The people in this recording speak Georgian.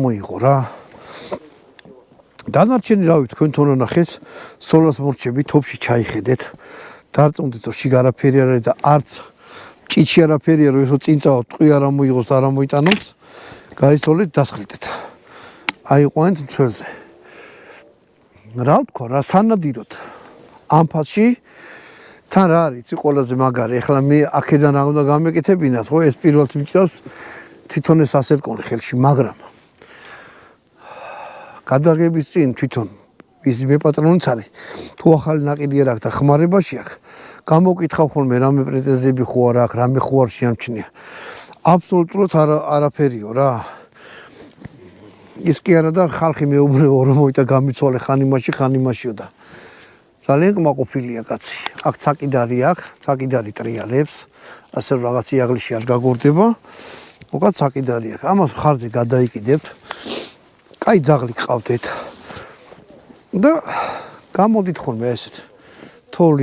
მოიღო რა. დანარჩენი რავი თქვენ თვითონ ნახეთ, სოლას მორჩები თოფში ჩაიხედეთ. დარწმუნდით რომ შიგ არაფერი არ არის და არც ჭიჩი არაფერი არ არის, რომ წინ წავ ტყვი არ ამოიღოს და არ ამოიტანოს. გაიცოლეთ, დასხლდეთ. აიყვანეთ მცველზე. რა ვთქვა, რა სანადიროთ. ამ ფასში თან რა არის იცი ყველაზე მაგარი. ეხლა მე აქედან რა უნდა გამეკეთებინათ, ხო, ეს პირველად მიჭრავს თვითონ ეს ასერკონი ხელში, მაგრამ გადაღების წინ თვითონ ისი მე პატრონიც არის. თუ ახალი ნაყიდი არ აქვს და ხმარებაში აქვს, გამოკითხავ ხოლმე რამე პრეტენზიები ხო არ აქვს, რამე ხო არ შეამჩნია. აბსოლუტურად არაფერიო რა. ის კი არა და ხალხი მეუბნებო რომ მოიტა გამიცვალე ხან იმაშიო და ძალიან კმაყოფილია კაცი. აქ ცაკიდარი აქვს, ცაკიდარი ტრიალებს, ასე რომ რაღაც იაღლიში არ გაგორდება. უკან ცაკიდარი აქვს. ამას ხარზე გადაიკიდებთ. კაი ძაღლი გყავდეთ. და გამოდით ხოლმე ესეთ თოვლი